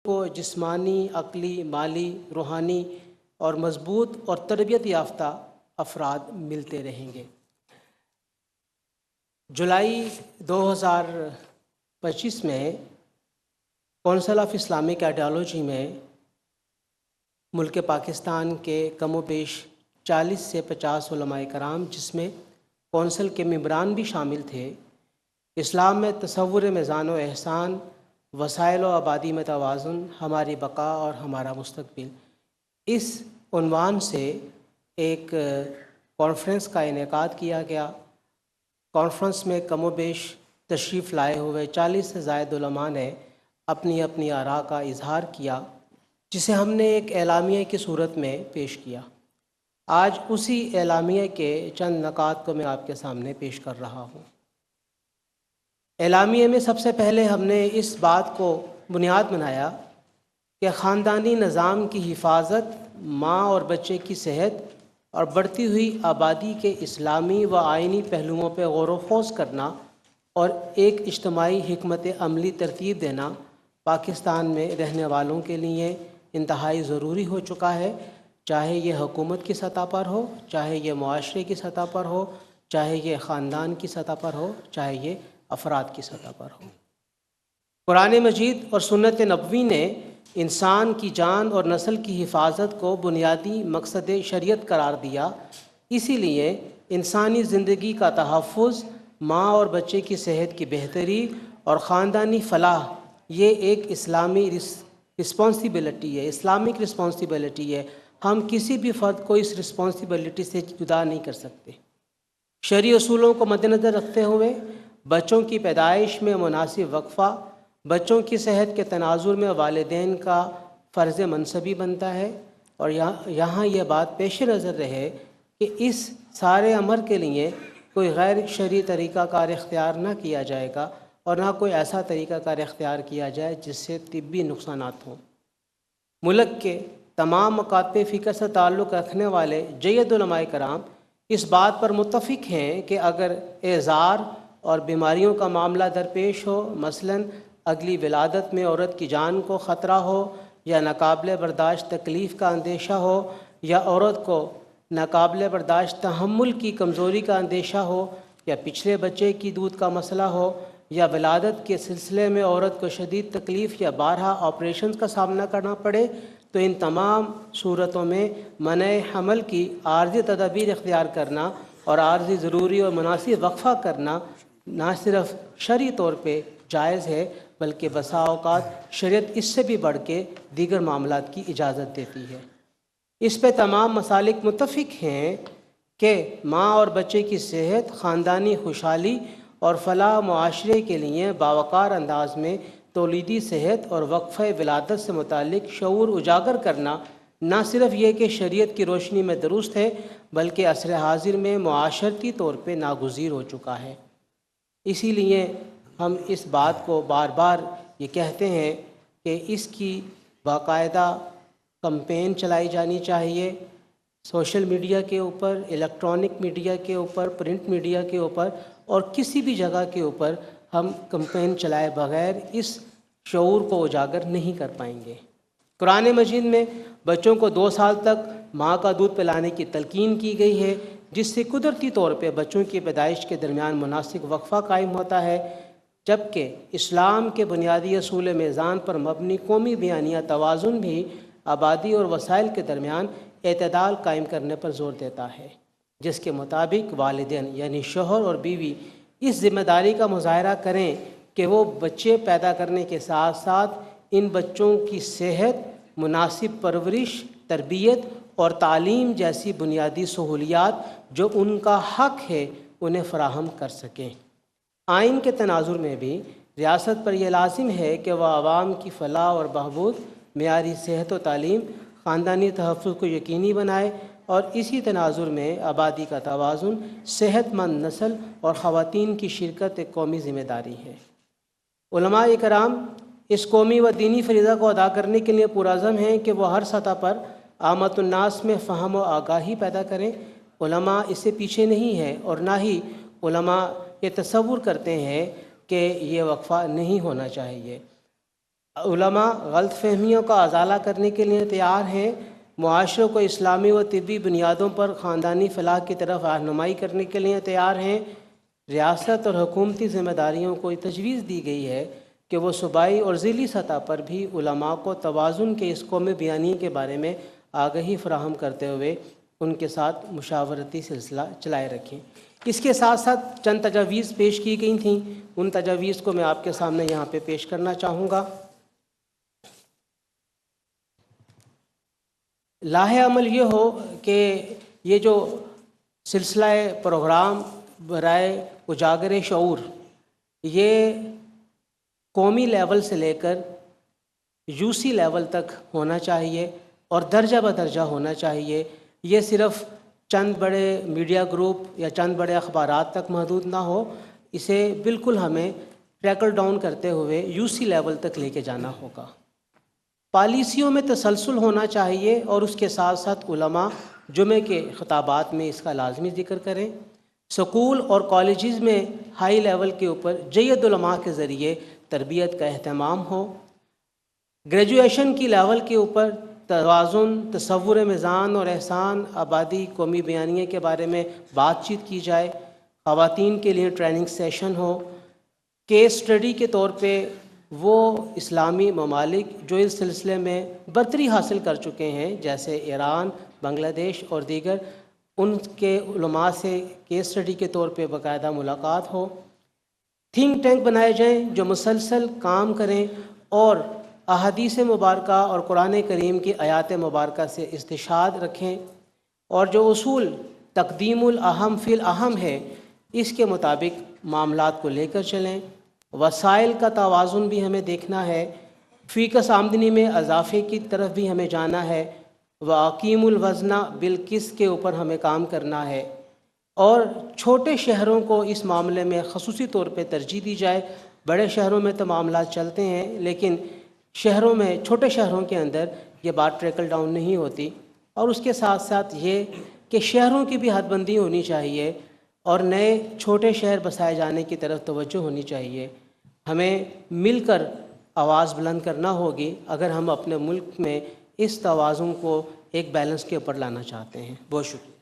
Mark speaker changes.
Speaker 1: کو جسمانی، عقلی، مالی، روحانی اور مضبوط اور تربیت یافتہ افراد ملتے رہیں گے۔ جولائی 2025 میں کونسل آف اسلامک آئیڈیالوجی میں ملک پاکستان کے کم و بیش 40 سے 50 علماء کرام، جس میں کونسل کے ممبران بھی شامل تھے، اسلام میں تصور میزان و احسان، وسائل و آبادی میں توازن، ہماری بقا اور ہمارا مستقبل، اس عنوان سے ایک کانفرنس کا انعقاد کیا گیا۔ کانفرنس میں کم و بیش تشریف لائے ہوئے 40 سے زائد علماء نے اپنی اپنی آراء کا اظہار کیا، جسے ہم نے ایک اعلامیہ کی صورت میں پیش کیا۔ آج اسی اعلامیہ کے چند نکات کو میں آپ کے سامنے پیش کر رہا ہوں۔ اعلامیہ میں سب سے پہلے ہم نے اس بات کو بنیاد بنایا کہ خاندانی نظام کی حفاظت، ماں اور بچے کی صحت اور بڑھتی ہوئی آبادی کے اسلامی و آئینی پہلوؤں پہ غور و خوض کرنا اور ایک اجتماعی حکمت عملی ترتیب دینا پاکستان میں رہنے والوں کے لیے انتہائی ضروری ہو چکا ہے، چاہے یہ حکومت کی سطح پر ہو، چاہے یہ معاشرے کی سطح پر ہو، چاہے یہ خاندان کی سطح پر ہو، چاہے یہ افراد کی سطح پر ہو۔ قرآن مجید اور سنت نبوی نے انسان کی جان اور نسل کی حفاظت کو بنیادی مقصد شریعت قرار دیا، اسی لیے انسانی زندگی کا تحفظ، ماں اور بچے کی صحت کی بہتری اور خاندانی فلاح یہ ایک اسلامی رسپانسبلٹی ہے، اسلامک رسپانسبلٹی ہے۔ ہم کسی بھی فرد کو اس رسپانسبلٹی سے جدا نہیں کر سکتے۔ شرعی اصولوں کو مد نظر رکھتے ہوئے بچوں کی پیدائش میں مناسب وقفہ، بچوں کی صحت کے تناظر میں والدین کا فرض منصبی بنتا ہے، اور یہاں یہ بات پیش نظر رہے کہ اس سارے امر کے لیے کوئی غیر شرعی طریقہ کار اختیار نہ کیا جائے گا، اور نہ کوئی ایسا طریقہ کار اختیار کیا جائے جس سے طبی نقصانات ہوں۔ ملک کے تمام مکاتب فکر سے تعلق رکھنے والے جید علماء کرام اس بات پر متفق ہیں کہ اگر اعذار اور بیماریوں کا معاملہ درپیش ہو، مثلاً اگلی ولادت میں عورت کی جان کو خطرہ ہو، یا ناقابل برداشت تکلیف کا اندیشہ ہو، یا عورت کو ناقابل برداشت تحمل کی کمزوری کا اندیشہ ہو، یا پچھلے بچے کی دودھ کا مسئلہ ہو، یا ولادت کے سلسلے میں عورت کو شدید تکلیف یا بارہا آپریشنز کا سامنا کرنا پڑے، تو ان تمام صورتوں میں منع حمل کی عارضی تدابیر اختیار کرنا اور عارضی ضروری اور مناسب وقفہ کرنا نہ صرف شرعی طور پہ جائز ہے، بلکہ بسا اوقات شریعت اس سے بھی بڑھ کے دیگر معاملات کی اجازت دیتی ہے۔ اس پہ تمام مسالک متفق ہیں کہ ماں اور بچے کی صحت، خاندانی خوشحالی اور فلاح معاشرے کے لیے باوقار انداز میں تولیدی صحت اور وقفہ ولادت سے متعلق شعور اجاگر کرنا نہ صرف یہ کہ شریعت کی روشنی میں درست ہے، بلکہ عصر حاضر میں معاشرتی طور پہ ناگزیر ہو چکا ہے۔ اسی لیے ہم اس بات کو بار بار یہ کہتے ہیں کہ اس کی باقاعدہ کمپین چلائی جانی چاہیے، سوشل میڈیا کے اوپر، الیکٹرانک میڈیا کے اوپر، پرنٹ میڈیا کے اوپر، اور کسی بھی جگہ کے اوپر ہم کمپین چلائے بغیر اس شعور کو اجاگر نہیں کر پائیں گے۔ قرآن مجید میں بچوں کو 2 سال تک ماں کا دودھ پلانے کی تلقین کی گئی ہے، جس سے قدرتی طور پہ بچوں کی پیدائش کے درمیان مناسب وقفہ قائم ہوتا ہے، جبکہ اسلام کے بنیادی اصول میزان پر مبنی قومی بیانیہ توازن بھی آبادی اور وسائل کے درمیان اعتدال قائم کرنے پر زور دیتا ہے، جس کے مطابق والدین یعنی شوہر اور بیوی اس ذمہ داری کا مظاہرہ کریں کہ وہ بچے پیدا کرنے کے ساتھ ساتھ ان بچوں کی صحت، مناسب پرورش، تربیت اور تعلیم جیسی بنیادی سہولیات جو ان کا حق ہے انہیں فراہم کر سکیں۔ آئین کے تناظر میں بھی ریاست پر یہ لازم ہے کہ وہ عوام کی فلاح اور بہبود، معیاری صحت و تعلیم، خاندانی تحفظ کو یقینی بنائے، اور اسی تناظر میں آبادی کا توازن، صحت مند نسل اور خواتین کی شرکت ایک قومی ذمہ داری ہے۔ علماء کرام اس قومی و دینی فریضہ کو ادا کرنے کے لیے پرعزم ہیں کہ وہ ہر سطح پر عامت الناس میں فہم و آگاہی پیدا کریں۔ علماء اس سے پیچھے نہیں ہیں، اور نہ ہی علماء یہ تصور کرتے ہیں کہ یہ وقفہ نہیں ہونا چاہیے۔ علماء غلط فہمیوں کا ازالہ کرنے کے لیے تیار ہیں، معاشروں کو اسلامی و طبی بنیادوں پر خاندانی فلاح کی طرف رہنمائی کرنے کے لیے تیار ہیں۔ ریاست اور حکومتی ذمہ داریوں کو یہ تجویز دی گئی ہے کہ وہ صوبائی اور ضلعی سطح پر بھی علماء کو توازن کے اس قومی بیانیے کے بارے میں آگہی فراہم کرتے ہوئے ان کے ساتھ مشاورتی سلسلہ چلائے رکھیں۔ اس کے ساتھ ساتھ چند تجاویز پیش کی گئی تھیں، ان تجاویز کو میں آپ کے سامنے یہاں پہ پیش کرنا چاہوں گا۔ لاہ عمل یہ ہو کہ یہ جو سلسلہ پروگرام برائے اجاگر شعور یہ قومی لیول سے لے کر یوسی لیول تک ہونا چاہیے اور درجہ بدرجہ ہونا چاہیے۔ یہ صرف چند بڑے میڈیا گروپ یا چند بڑے اخبارات تک محدود نہ ہو، اسے بالکل ہمیں ٹریکل ڈاؤن کرتے ہوئے یوسی لیول تک لے کے جانا ہوگا۔ پالیسیوں میں تسلسل ہونا چاہیے اور اس کے ساتھ ساتھ علماء جمعے کے خطابات میں اس کا لازمی ذکر کریں۔ سکول اور کالجز میں ہائی لیول کے اوپر جید علماء کے ذریعے تربیت کا اہتمام ہو۔ گریجویشن کی لیول کے اوپر توازن، تصور میزان اور احسان آبادی قومی بیانیے کے بارے میں بات چیت کی جائے۔ خواتین کے لیے ٹریننگ سیشن ہو۔ کیس اسٹڈی کے طور پہ وہ اسلامی ممالک جو اس سلسلے میں برتری حاصل کر چکے ہیں جیسے ایران، بنگلہ دیش اور دیگر، ان کے علماء سے کیس اسٹڈی کے طور پہ باقاعدہ ملاقات ہو۔ تھنک ٹینک بنائے جائیں جو مسلسل کام کریں اور احادیث مبارکہ اور قرآن کریم کی آیات مبارکہ سے استشہاد رکھیں، اور جو اصول تقدیم الاہم فی الاہم ہے اس کے مطابق معاملات کو لے کر چلیں۔ وسائل کا توازن بھی ہمیں دیکھنا ہے، فی کس آمدنی میں اضافے کی طرف بھی ہمیں جانا ہے، واقیم الوزن بالقسط کے اوپر ہمیں کام کرنا ہے، اور چھوٹے شہروں کو اس معاملے میں خصوصی طور پہ ترجیح دی جائے۔ بڑے شہروں میں تو معاملات چلتے ہیں لیکن شہروں میں، چھوٹے شہروں کے اندر یہ بات ٹریکل ڈاؤن نہیں ہوتی۔ اور اس کے ساتھ ساتھ یہ کہ شہروں کی بھی حد بندی ہونی چاہیے اور نئے چھوٹے شہر بسائے جانے کی طرف توجہ ہونی چاہیے۔ ہمیں مل کر آواز بلند کرنا ہوگی اگر ہم اپنے ملک میں اس توازن کو ایک بیلنس کے اوپر لانا چاہتے ہیں۔ بہت شکریہ۔